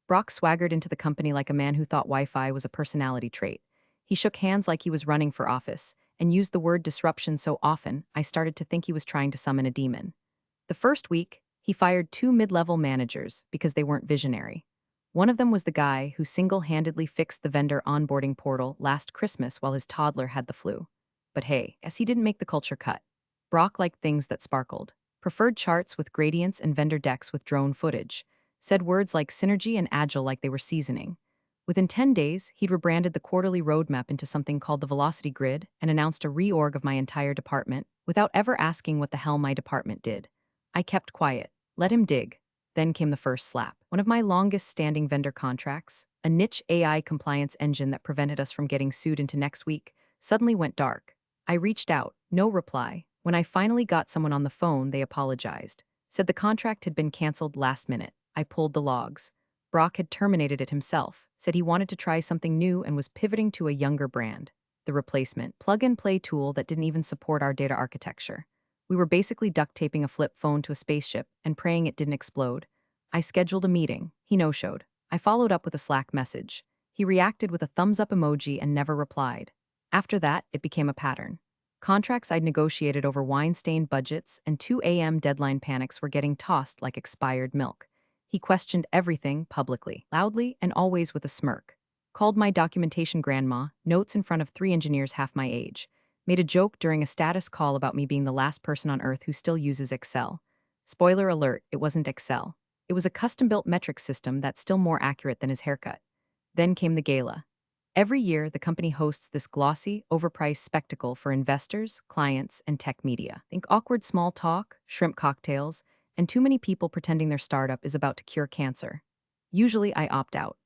Brock swaggered into the company like a man who thought Wi-Fi was a personality trait. He shook hands like he was running for office, and used the word disruption so often I started to think he was trying to summon a demon. The first week, he fired two mid-level managers because they weren't visionary. One of them was the guy who single-handedly fixed the vendor onboarding portal last Christmas while his toddler had the flu. But hey, as he didn't make the culture cut. Brock liked things that sparkled. Preferred charts with gradients and vendor decks with drone footage. Said words like synergy and agile like they were seasoning. Within 10 days, he'd rebranded the quarterly roadmap into something called the Velocity Grid and announced a reorg of my entire department without ever asking what the hell my department did. I kept quiet, let him dig. Then came the first slap. One of my longest-standing vendor contracts, a niche AI compliance engine that prevented us from getting sued into next week, suddenly went dark. I reached out, no reply. When I finally got someone on the phone, they apologized. Said the contract had been canceled last minute. I pulled the logs. Brock had terminated it himself, said he wanted to try something new and was pivoting to a younger brand. The replacement, plug-and-play tool that didn't even support our data architecture. We were basically duct taping a flip phone to a spaceship and praying it didn't explode. I scheduled a meeting. He no-showed. I followed up with a Slack message. He reacted with a thumbs-up emoji and never replied. After that, it became a pattern. Contracts I'd negotiated over wine-stained budgets and 2 a.m. deadline panics were getting tossed like expired milk. He questioned everything publicly, loudly, and always with a smirk. Called my documentation grandma, notes in front of 3 engineers half my age. Made a joke during a status call about me being the last person on Earth who still uses Excel. Spoiler alert, it wasn't Excel. It was a custom-built metric system that's still more accurate than his haircut. Then came the gala. Every year, the company hosts this glossy, overpriced spectacle for investors, clients, and tech media. Think awkward small talk, shrimp cocktails, and too many people pretending their startup is about to cure cancer. Usually, I opt out.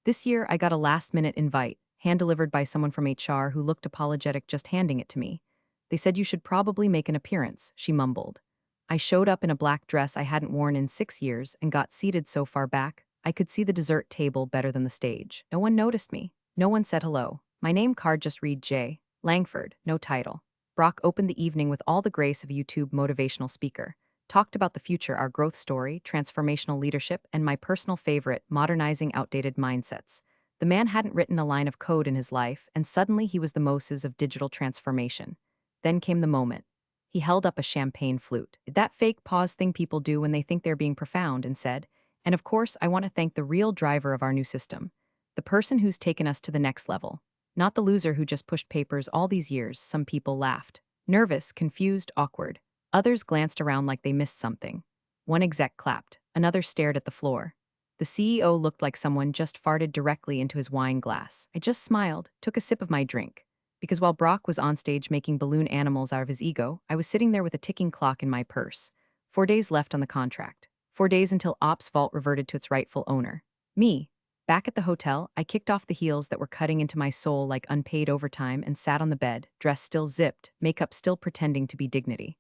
This year, I got a last-minute invite, hand-delivered by someone from HR who looked apologetic just handing it to me. They said you should probably make an appearance, she mumbled. I showed up in a black dress I hadn't worn in 6 years and got seated so far back, I could see the dessert table better than the stage. No one noticed me. No one said hello. My name card just read J. Langford, no title. Brock opened the evening with all the grace of a YouTube motivational speaker. Talked about the future, our growth story, transformational leadership, and my personal favorite, modernizing outdated mindsets. The man hadn't written a line of code in his life, and suddenly he was the Moses of digital transformation. Then came the moment. He held up a champagne flute. Did that fake pause thing people do when they think they're being profound, and said, "And of course, I want to thank the real driver of our new system. The person who's taken us to the next level. Not the loser who just pushed papers all these years." Some people laughed. Nervous, confused, awkward. Others glanced around like they missed something. One exec clapped. Another stared at the floor. The CEO looked like someone just farted directly into his wine glass. I just smiled, took a sip of my drink. Because while Brock was on stage making balloon animals out of his ego, I was sitting there with a ticking clock in my purse. 4 days left on the contract. 4 days until Ops Vault reverted to its rightful owner. Me. Back at the hotel, I kicked off the heels that were cutting into my soul like unpaid overtime and sat on the bed, dress still zipped, makeup still pretending to be dignity.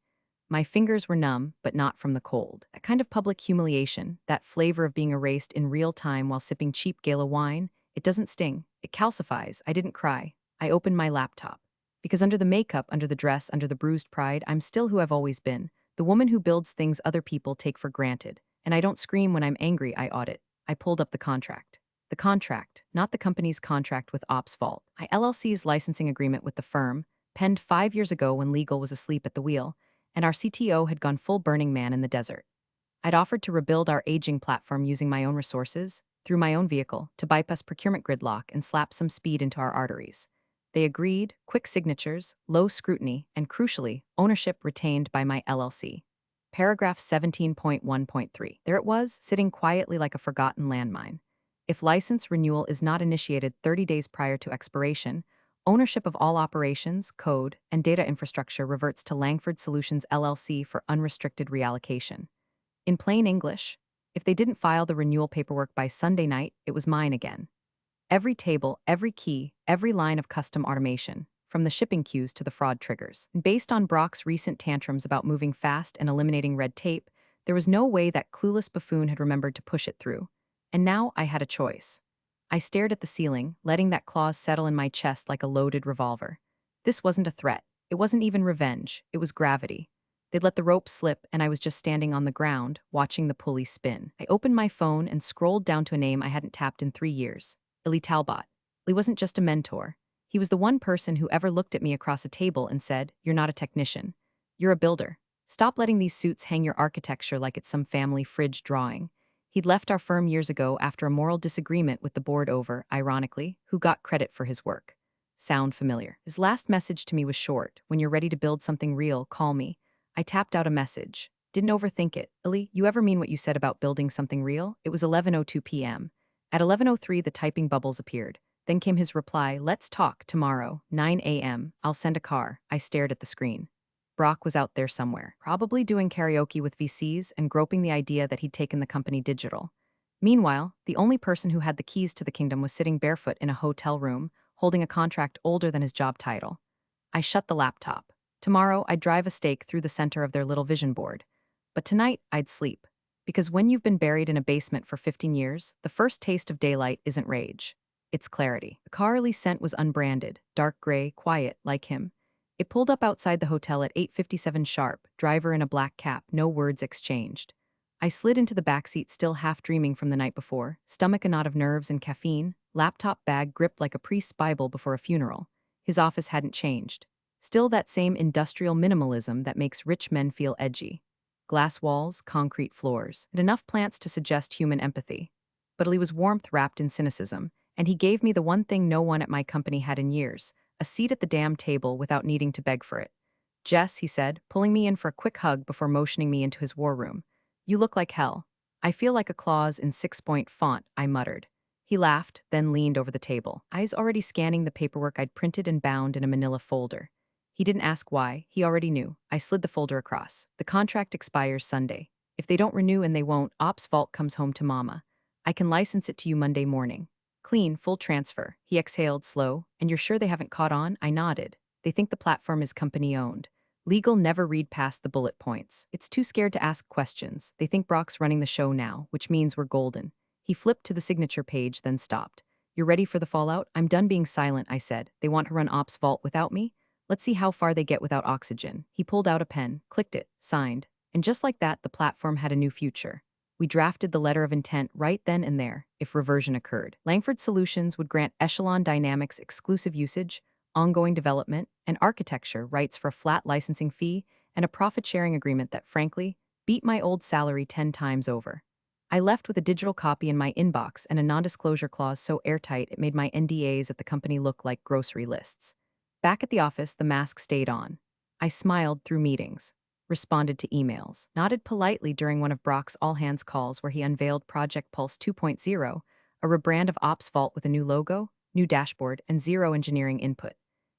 My fingers were numb, but not from the cold. That kind of public humiliation, that flavor of being erased in real time while sipping cheap gala wine, it doesn't sting. It calcifies. I didn't cry. I opened my laptop. Because under the makeup, under the dress, under the bruised pride, I'm still who I've always been. The woman who builds things other people take for granted. And I don't scream when I'm angry, I audit. I pulled up the contract. The contract, not the company's contract with Ops Vault. My LLC's licensing agreement with the firm, penned 5 years ago when legal was asleep at the wheel, and our CTO had gone full Burning Man in the desert. I'd offered to rebuild our aging platform using my own resources, through my own vehicle, to bypass procurement gridlock and slap some speed into our arteries. They agreed, quick signatures, low scrutiny, and crucially, ownership retained by my LLC. Paragraph 17.1.3. There it was, sitting quietly like a forgotten landmine. If license renewal is not initiated 30 days prior to expiration, ownership of all operations, code, and data infrastructure reverts to Langford Solutions LLC for unrestricted reallocation. In plain English, if they didn't file the renewal paperwork by Sunday night, it was mine again. Every table, every key, every line of custom automation, from the shipping queues to the fraud triggers. And based on Brock's recent tantrums about moving fast and eliminating red tape, there was no way that clueless buffoon had remembered to push it through. And now I had a choice. I stared at the ceiling, letting that clause settle in my chest like a loaded revolver. This wasn't a threat. It wasn't even revenge. It was gravity. They'd let the rope slip, and I was just standing on the ground, watching the pulley spin. I opened my phone and scrolled down to a name I hadn't tapped in 3 years. Illy Talbot. He wasn't just a mentor. He was the one person who ever looked at me across a table and said, "You're not a technician. You're a builder. Stop letting these suits hang your architecture like it's some family fridge drawing." He'd left our firm years ago after a moral disagreement with the board over, ironically, who got credit for his work. Sound familiar? His last message to me was short: "When you're ready to build something real, call me." I tapped out a message. Didn't overthink it. "Illy, you ever mean what you said about building something real?" It was 11:02 p.m. At 11:03, the typing bubbles appeared. Then came his reply: "Let's talk tomorrow, 9 a.m. I'll send a car." I stared at the screen. Brock was out there somewhere, probably doing karaoke with VCs and groping the idea that he'd taken the company digital. Meanwhile, the only person who had the keys to the kingdom was sitting barefoot in a hotel room, holding a contract older than his job title. I shut the laptop. Tomorrow, I'd drive a stake through the center of their little vision board. But tonight, I'd sleep. Because when you've been buried in a basement for 15 years, the first taste of daylight isn't rage. It's clarity. The car Ellie sent was unbranded, dark gray, quiet, like him. It pulled up outside the hotel at 8:57 sharp, driver in a black cap, no words exchanged. I slid into the backseat, still half dreaming from the night before, stomach a knot of nerves and caffeine, laptop bag gripped like a priest's Bible before a funeral. His office hadn't changed. Still that same industrial minimalism that makes rich men feel edgy. Glass walls, concrete floors, and enough plants to suggest human empathy. But Lee was warmth wrapped in cynicism, and he gave me the one thing no one at my company had in years: a seat at the damn table without needing to beg for it. "Jess," he said, pulling me in for a quick hug before motioning me into his war room. "You look like hell." "I feel like a clause in 6-point font," I muttered. He laughed, then leaned over the table, eyes already scanning the paperwork I'd printed and bound in a manila folder. He didn't ask why, he already knew. I slid the folder across. "The contract expires Sunday. If they don't renew, and they won't, Ops Vault comes home to Mama. I can license it to you Monday morning. Clean, full transfer." He exhaled, slow. "And you're sure they haven't caught on?" I nodded. "They think the platform is company-owned. Legal never read past the bullet points. It's too scared to ask questions. They think Brock's running the show now, which means we're golden." He flipped to the signature page, then stopped. "You're ready for the fallout?" "I'm done being silent," I said. "They want to run Ops Vault without me? Let's see how far they get without oxygen." He pulled out a pen, clicked it, signed. And just like that, the platform had a new future. We drafted the letter of intent right then and there, if reversion occurred. Langford Solutions would grant Echelon Dynamics exclusive usage, ongoing development, and architecture rights for a flat licensing fee and a profit-sharing agreement that, frankly, beat my old salary 10 times over. I left with a digital copy in my inbox and a non-disclosure clause so airtight it made my NDAs at the company look like grocery lists. Back at the office, the mask stayed on. I smiled through meetings, responded to emails, nodded politely during one of Brock's all-hands calls where he unveiled Project Pulse 2.0, a rebrand of Ops Vault with a new logo, new dashboard, and zero engineering input.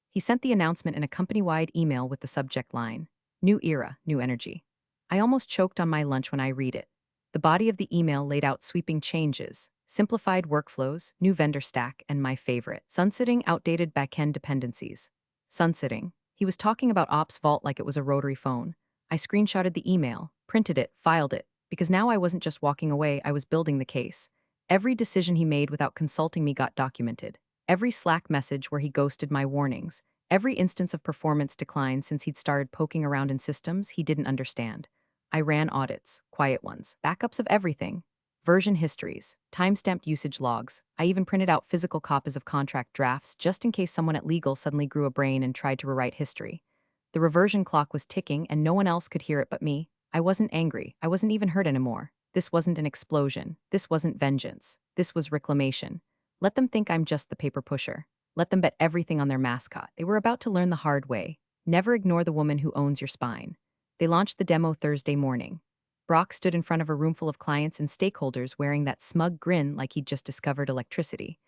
He sent the announcement in a company-wide email with the subject line: "New era, new energy." I almost choked on my lunch when I read it. The body of the email laid out sweeping changes, simplified workflows, new vendor stack, and my favorite: sunsetting outdated backend dependencies. Sunsetting. He was talking about Ops Vault like it was a rotary phone. I screenshotted the email, printed it, filed it, because now I wasn't just walking away, I was building the case. Every decision he made without consulting me got documented. Every Slack message where he ghosted my warnings. Every instance of performance decline since he'd started poking around in systems he didn't understand. I ran audits, quiet ones, backups of everything. Version histories, timestamped usage logs. I even printed out physical copies of contract drafts just in case someone at legal suddenly grew a brain and tried to rewrite history. The reversion clock was ticking and no one else could hear it but me. I wasn't angry. I wasn't even hurt anymore. This wasn't an explosion. This wasn't vengeance. This was reclamation. Let them think I'm just the paper pusher. Let them bet everything on their mascot. They were about to learn the hard way. Never ignore the woman who owns your spine. They launched the demo Thursday morning. Brock stood in front of a room full of clients and stakeholders wearing that smug grin like he'd just discovered electricity.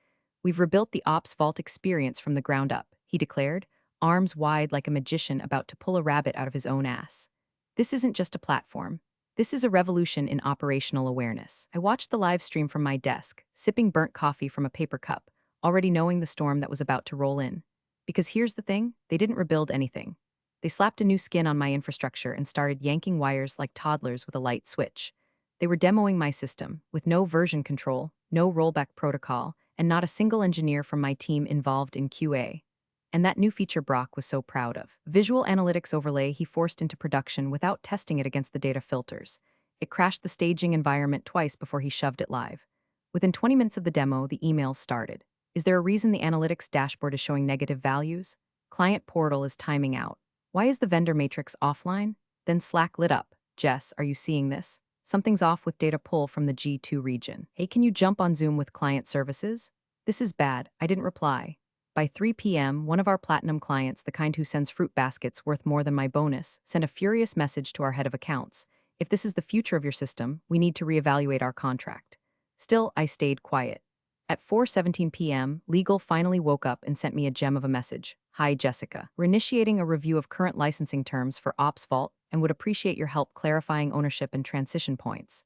"We've rebuilt the Ops Vault experience from the ground up," he declared, arms wide like a magician about to pull a rabbit out of his own ass. "This isn't just a platform. This is a revolution in operational awareness." I watched the live stream from my desk, sipping burnt coffee from a paper cup, already knowing the storm that was about to roll in. Because here's the thing, they didn't rebuild anything. They slapped a new skin on my infrastructure and started yanking wires like toddlers with a light switch. They were demoing my system, with no version control, no rollback protocol, and not a single engineer from my team involved in QA. And that new feature Brock was so proud of. Visual analytics overlay he forced into production without testing it against the data filters. It crashed the staging environment twice before he shoved it live. Within 20 minutes of the demo, the emails started. Is there a reason the analytics dashboard is showing negative values? Client portal is timing out. Why is the vendor matrix offline? Then Slack lit up. Jess, are you seeing this? Something's off with data pull from the G2 region. Hey, can you jump on Zoom with client services? This is bad. I didn't reply. By 3 p.m., one of our platinum clients, the kind who sends fruit baskets worth more than my bonus, sent a furious message to our head of accounts. If this is the future of your system, we need to reevaluate our contract. Still, I stayed quiet. At 4:17 p.m., legal finally woke up and sent me a gem of a message. Hi, Jessica. We're initiating a review of current licensing terms for Ops Vault and would appreciate your help clarifying ownership and transition points.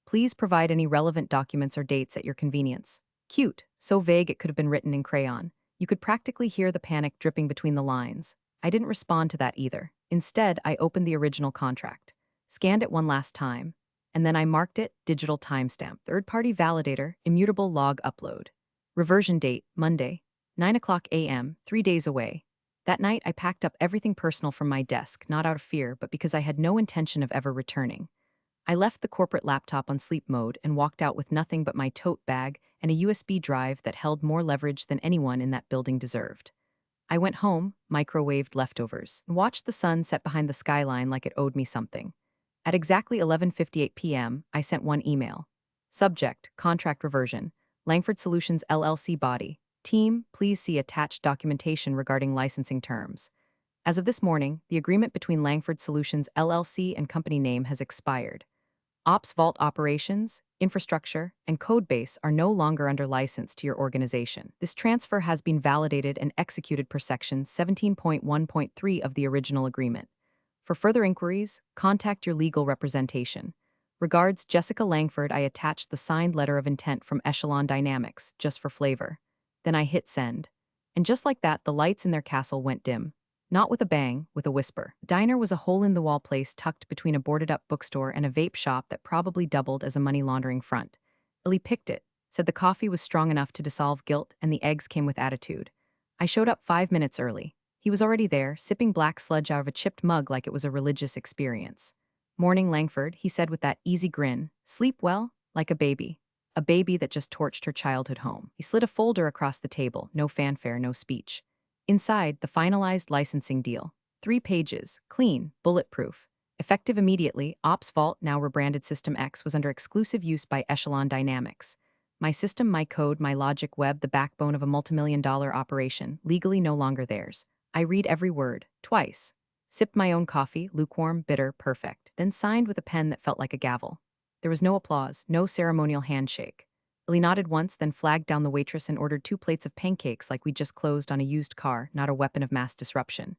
Please provide any relevant documents or dates at your convenience. Cute, so vague it could have been written in crayon. You could practically hear the panic dripping between the lines. I didn't respond to that either. Instead, I opened the original contract, scanned it one last time, and then I marked it digital timestamp, third-party validator, immutable log upload. Reversion date, Monday, 9 a.m., 3 days away. That night, I packed up everything personal from my desk, not out of fear, but because I had no intention of ever returning. I left the corporate laptop on sleep mode and walked out with nothing but my tote bag and a USB drive that held more leverage than anyone in that building deserved. I went home, microwaved leftovers, and watched the sun set behind the skyline like it owed me something. At exactly 11:58 p.m., I sent one email. Subject, contract reversion. Langford Solutions LLC body. Team, please see attached documentation regarding licensing terms. As of this morning, the agreement between Langford Solutions LLC and company name has expired. Ops Vault operations, infrastructure, and codebase are no longer under license to your organization. This transfer has been validated and executed per section 17.1.3 of the original agreement. For further inquiries, contact your legal representation. Regards, Jessica Langford. I attached the signed letter of intent from Echelon Dynamics, just for flavor. Then I hit send. And just like that, the lights in their castle went dim. Not with a bang, with a whisper. The diner was a hole-in-the-wall place tucked between a boarded-up bookstore and a vape shop that probably doubled as a money laundering front. Illy picked it, said the coffee was strong enough to dissolve guilt and the eggs came with attitude. I showed up 5 minutes early. He was already there, sipping black sludge out of a chipped mug like it was a religious experience. Morning, Langford, he said with that easy grin. Sleep well? Like a baby. A baby that just torched her childhood home. He slid a folder across the table, no fanfare, no speech. Inside, the finalized licensing deal. 3 pages, clean, bulletproof. Effective immediately, Ops Vault, now rebranded System X, was under exclusive use by Echelon Dynamics. My system, my code, my logic web, the backbone of a multimillion-dollar operation, legally no longer theirs. I read every word, twice. Sipped my own coffee, lukewarm, bitter, perfect, then signed with a pen that felt like a gavel. There was no applause, no ceremonial handshake. Illy nodded once, then flagged down the waitress and ordered 2 plates of pancakes like we'd just closed on a used car, not a weapon of mass disruption.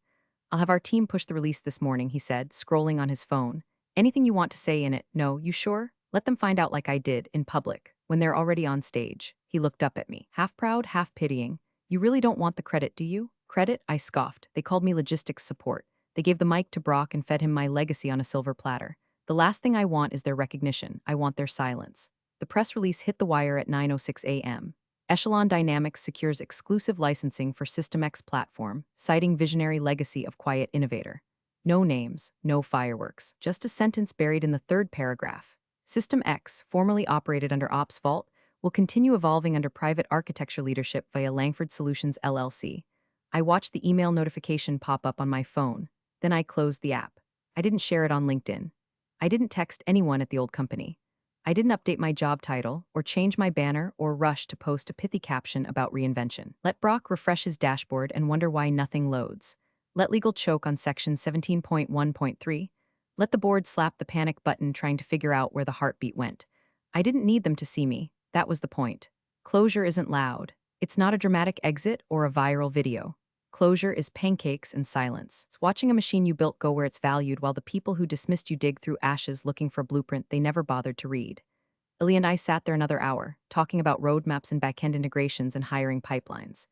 I'll have our team push the release this morning, he said, scrolling on his phone. Anything you want to say in it? No, you sure? Let them find out like I did, in public, when they're already on stage. He looked up at me, half proud, half pitying. You really don't want the credit, do you? Credit? I scoffed. They called me logistics support. They gave the mic to Brock and fed him my legacy on a silver platter. The last thing I want is their recognition. I want their silence. The press release hit the wire at 9:06 a.m. Echelon Dynamics secures exclusive licensing for System X platform, citing visionary legacy of quiet innovator. No names, no fireworks, just a sentence buried in the third paragraph. System X, formerly operated under Ops Vault, will continue evolving under private architecture leadership via Langford Solutions LLC. I watched the email notification pop up on my phone. Then I closed the app. I didn't share it on LinkedIn. I didn't text anyone at the old company. I didn't update my job title, or change my banner, or rush to post a pithy caption about reinvention. Let Brock refresh his dashboard and wonder why nothing loads. Let legal choke on section 17.1.3. Let the board slap the panic button trying to figure out where the heartbeat went. I didn't need them to see me. That was the point. Closure isn't loud. It's not a dramatic exit or a viral video. Closure is pancakes and silence. It's watching a machine you built go where it's valued while the people who dismissed you dig through ashes looking for a blueprint they never bothered to read. Ilya and I sat there another hour, talking about roadmaps and backend integrations and hiring pipelines.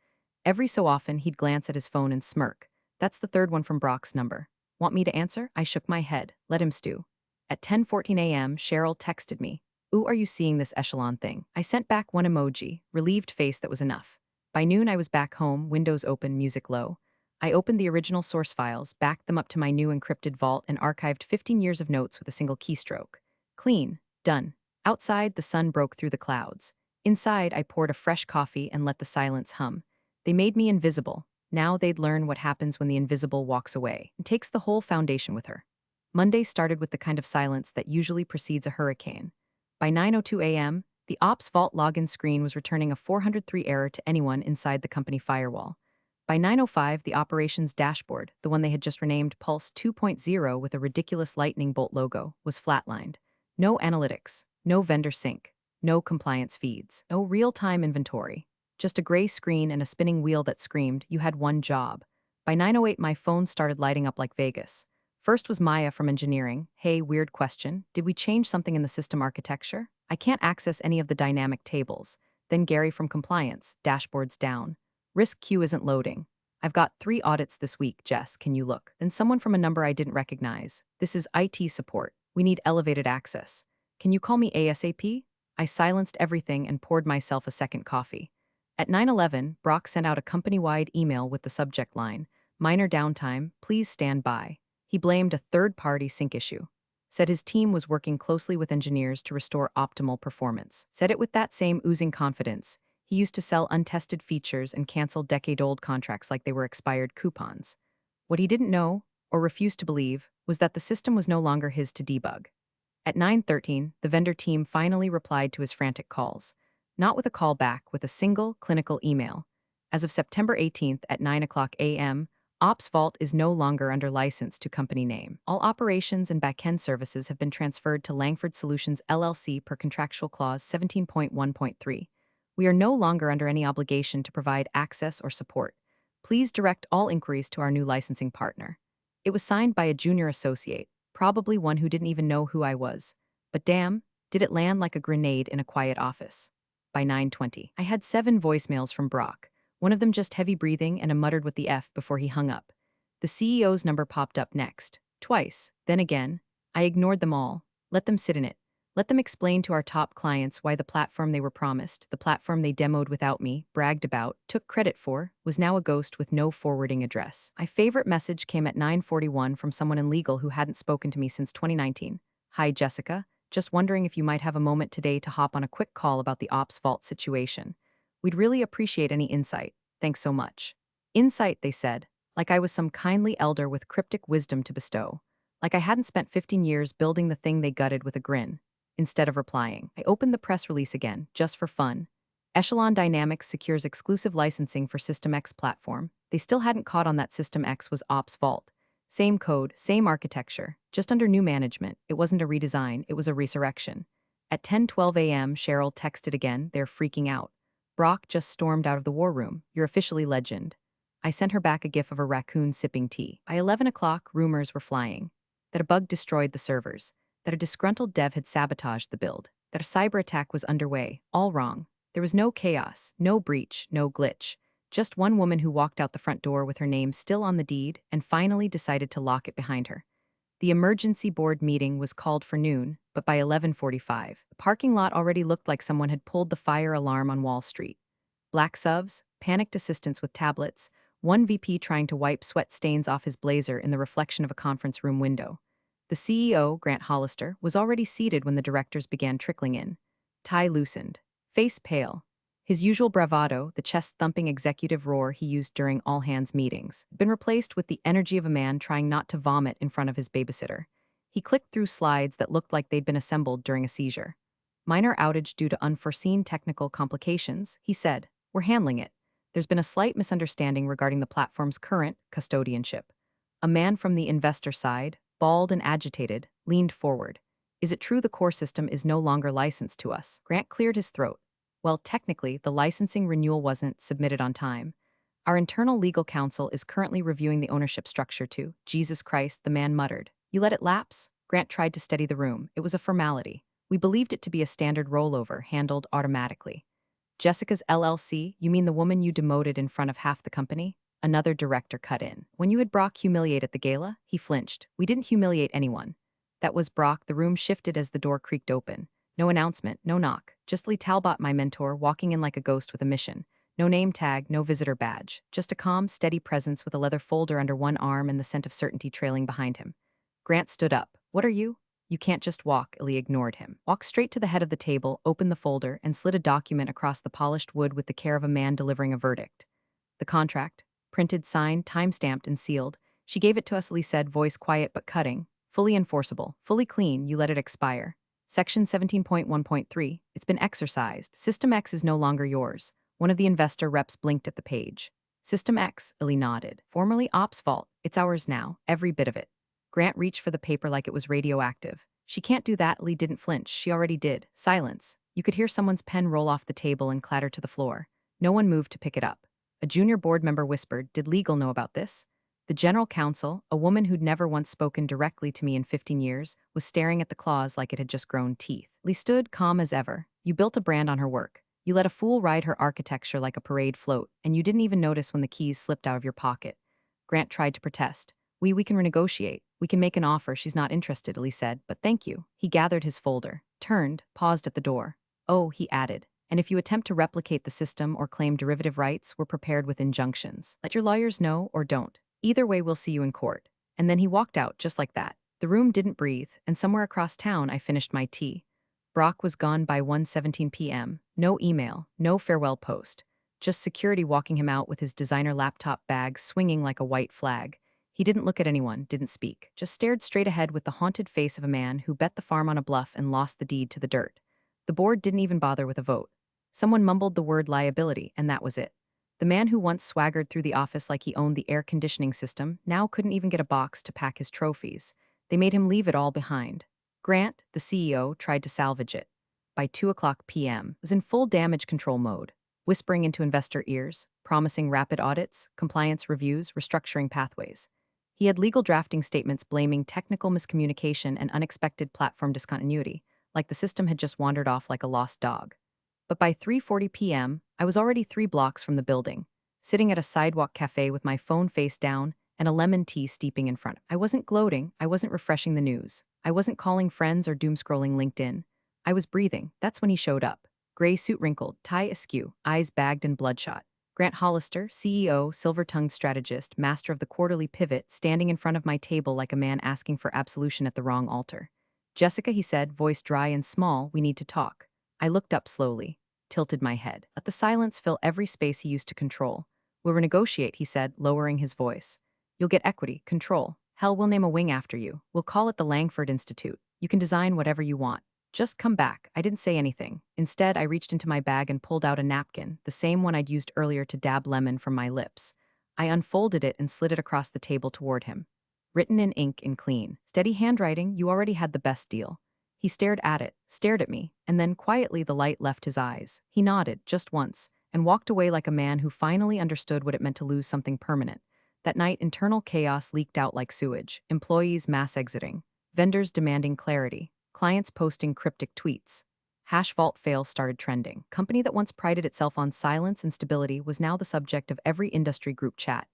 Every so often, he'd glance at his phone and smirk. That's the third one from Brock's number. Want me to answer? I shook my head. Let him stew. At 10:14 a.m., Cheryl texted me. Ooh, are you seeing this Echelon thing? I sent back one emoji, relieved face that was enough. By noon, I was back home, windows open, music low. I opened the original source files, backed them up to my new encrypted vault, and archived 15 years of notes with a single keystroke. Clean. Done. Outside, the sun broke through the clouds. Inside, I poured a fresh coffee and let the silence hum. They made me invisible. Now they'd learn what happens when the invisible walks away and takes the whole foundation with her. Monday started with the kind of silence that usually precedes a hurricane. By 9:02 a.m., the Ops Vault login screen was returning a 403 error to anyone inside the company firewall. By 9:05, the operations dashboard, the one they had just renamed Pulse 2.0 with a ridiculous lightning bolt logo, was flatlined. No analytics, no vendor sync, no compliance feeds, no real-time inventory. Just a gray screen and a spinning wheel that screamed, you had one job. By 9:08, my phone started lighting up like Vegas. First was Maya from engineering. Hey, weird question. Did we change something in the system architecture? I can't access any of the dynamic tables. Then Gary from compliance. Dashboards down. Risk queue isn't loading. I've got 3 audits this week, Jess. Can you look? Then someone from a number I didn't recognize. This is IT support. We need elevated access. Can you call me ASAP? I silenced everything and poured myself a second coffee. At 9:11, Brock sent out a company-wide email with the subject line, minor downtime, please stand by. He blamed a third-party sync issue. Said his team was working closely with engineers to restore optimal performance. Said it with that same oozing confidence. He used to sell untested features and cancel decade-old contracts like they were expired coupons. What he didn't know, or refused to believe, was that the system was no longer his to debug. At 9:13, the vendor team finally replied to his frantic calls. Not with a call back, with a single, clinical email. As of September 18th at 9 a.m., Ops Vault is no longer under license to company name. All operations and backend services have been transferred to Langford Solutions LLC per contractual clause 17.1.3. We are no longer under any obligation to provide access or support. Please direct all inquiries to our new licensing partner. It was signed by a junior associate, probably one who didn't even know who I was. But damn, did it land like a grenade in a quiet office. By 9:20, I had 7 voicemails from Brock, one of them just heavy breathing and a muttered with the F before he hung up. The CEO's number popped up next, twice, then again. I ignored them all, let them sit in it. Let them explain to our top clients why the platform they were promised, the platform they demoed without me, bragged about, took credit for, was now a ghost with no forwarding address. My favorite message came at 9:41 from someone in legal who hadn't spoken to me since 2019. Hi, Jessica. Just wondering if you might have a moment today to hop on a quick call about the Ops Vault situation. We'd really appreciate any insight. Thanks so much. Insight, they said, like I was some kindly elder with cryptic wisdom to bestow. Like I hadn't spent 15 years building the thing they gutted with a grin. Instead of replying, I opened the press release again, just for fun. Echelon Dynamics secures exclusive licensing for System X platform. They still hadn't caught on that System X was Ops Vault. Same code, same architecture, just under new management. It wasn't a redesign, it was a resurrection. At 10:12 a.m., Cheryl texted again, they're freaking out. Brock just stormed out of the war room. You're officially legend. I sent her back a gif of a raccoon sipping tea. By 11 o'clock, rumors were flying. That a bug destroyed the servers. That a disgruntled dev had sabotaged the build. That a cyber attack was underway. All wrong. There was no chaos, no breach, no glitch. Just one woman who walked out the front door with her name still on the deed and finally decided to lock it behind her. The emergency board meeting was called for noon, but by 11:45, the parking lot already looked like someone had pulled the fire alarm on Wall Street. Black subs, panicked assistants with tablets, one VP trying to wipe sweat stains off his blazer in the reflection of a conference room window. The CEO, Grant Hollister, was already seated when the directors began trickling in. Tie loosened, face pale. His usual bravado, the chest-thumping executive roar he used during all-hands meetings, had been replaced with the energy of a man trying not to vomit in front of his babysitter. He clicked through slides that looked like they'd been assembled during a seizure. Minor outage due to unforeseen technical complications, he said. We're handling it. There's been a slight misunderstanding regarding the platform's current custodianship. A man from the investor side, bald and agitated, leaned forward. Is it true the core system is no longer licensed to us? Grant cleared his throat. Well, technically, the licensing renewal wasn't submitted on time. Our internal legal counsel is currently reviewing the ownership structure too. Jesus Christ, the man muttered. You let it lapse? Grant tried to steady the room. It was a formality. We believed it to be a standard rollover, handled automatically. Jessica's LLC, you mean the woman you demoted in front of half the company? Another director cut in. When you had Brock humiliate at the gala, he flinched. We didn't humiliate anyone. That was Brock. The room shifted as the door creaked open. No announcement, no knock. Just Lee Talbot, my mentor, walking in like a ghost with a mission. No name tag, no visitor badge. Just a calm, steady presence with a leather folder under one arm and the scent of certainty trailing behind him. Grant stood up. What are you? You can't just walk, Illy ignored him. Walked straight to the head of the table, opened the folder, and slid a document across the polished wood with the care of a man delivering a verdict. The contract, printed, signed, time-stamped, and sealed. She gave it to us, Lee said, voice quiet but cutting. Fully enforceable, fully clean, you let it expire. Section 17.1.3, it's been exercised. System X is no longer yours. One of the investor reps blinked at the page. System X, Illy nodded. Formerly Ops Vault, it's ours now, every bit of it. Grant reached for the paper like it was radioactive. She can't do that, Lee didn't flinch. She already did. Silence. You could hear someone's pen roll off the table and clatter to the floor. No one moved to pick it up. A junior board member whispered, did legal know about this? The general counsel, a woman who'd never once spoken directly to me in 15 years, was staring at the clause like it had just grown teeth. Lee stood calm as ever. You built a brand on her work. You let a fool ride her architecture like a parade float, and you didn't even notice when the keys slipped out of your pocket. Grant tried to protest. We can renegotiate. We can make an offer. She's not interested, Lee said, but thank you. He gathered his folder, turned, paused at the door. Oh, he added. And if you attempt to replicate the system or claim derivative rights, we're prepared with injunctions. Let your lawyers know or don't. Either way, we'll see you in court. And then he walked out just like that. The room didn't breathe, and somewhere across town I finished my tea. Brock was gone by 1:17 p.m. No email, no farewell post. Just security walking him out with his designer laptop bag swinging like a white flag. He didn't look at anyone, didn't speak, just stared straight ahead with the haunted face of a man who bet the farm on a bluff and lost the deed to the dirt. The board didn't even bother with a vote. Someone mumbled the word liability, and that was it. The man who once swaggered through the office like he owned the air conditioning system now couldn't even get a box to pack his trophies. They made him leave it all behind. Grant, the CEO, tried to salvage it. By 2:00 p.m., was in full damage control mode, whispering into investor ears, promising rapid audits, compliance reviews, restructuring pathways. He had legal drafting statements blaming technical miscommunication and unexpected platform discontinuity, like the system had just wandered off like a lost dog. But by 3:40 p.m., I was already 3 blocks from the building, sitting at a sidewalk cafe with my phone face down and a lemon tea steeping in front. I wasn't gloating, I wasn't refreshing the news. I wasn't calling friends or doom-scrolling LinkedIn. I was breathing. That's when he showed up. Gray suit wrinkled, tie askew, eyes bagged and bloodshot. Grant Hollister, CEO, silver-tongued strategist, master of the quarterly pivot, standing in front of my table like a man asking for absolution at the wrong altar. Jessica, he said, voice dry and small, we need to talk. I looked up slowly, tilted my head. Let the silence fill every space he used to control. We'll renegotiate, he said, lowering his voice. You'll get equity, control. Hell, we'll name a wing after you. We'll call it the Langford Institute. You can design whatever you want. Just come back. I didn't say anything. Instead, I reached into my bag and pulled out a napkin, the same one I'd used earlier to dab lemon from my lips. I unfolded it and slid it across the table toward him. Written in ink and clean. Steady handwriting, you already had the best deal. He stared at it, stared at me, and then quietly the light left his eyes. He nodded, just once, and walked away like a man who finally understood what it meant to lose something permanent. That night, internal chaos leaked out like sewage, employees mass exiting, vendors demanding clarity, clients posting cryptic tweets. Hash vault fails started trending. Company that once prided itself on silence and stability was now the subject of every industry group chat.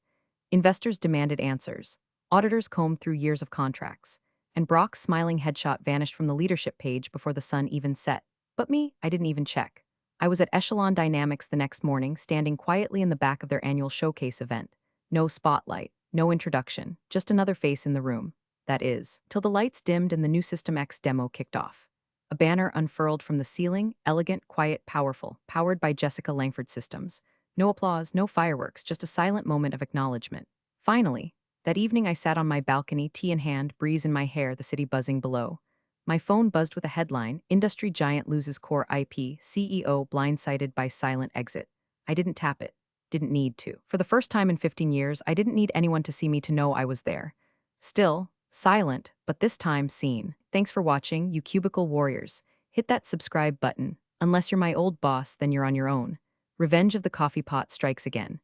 Investors demanded answers. Auditors combed through years of contracts. And Brock's smiling headshot vanished from the leadership page before the sun even set. But me, I didn't even check. I was at Echelon Dynamics the next morning, standing quietly in the back of their annual showcase event. No spotlight, no introduction, just another face in the room. That is, till the lights dimmed and the new System X demo kicked off. A banner unfurled from the ceiling, elegant, quiet, powerful, powered by Jessica Langford Systems. No applause, no fireworks, just a silent moment of acknowledgement. Finally, that evening I sat on my balcony, tea in hand, breeze in my hair, the city buzzing below. My phone buzzed with a headline, Industry Giant Loses Core IP, CEO Blindsided by Silent Exit. I didn't tap it. Didn't need to. For the first time in 15 years, I didn't need anyone to see me to know I was there. Still, silent, but this time seen. Thanks for watching, you cubicle warriors. Hit that subscribe button. Unless you're my old boss, then you're on your own. Revenge of the coffee pot strikes again.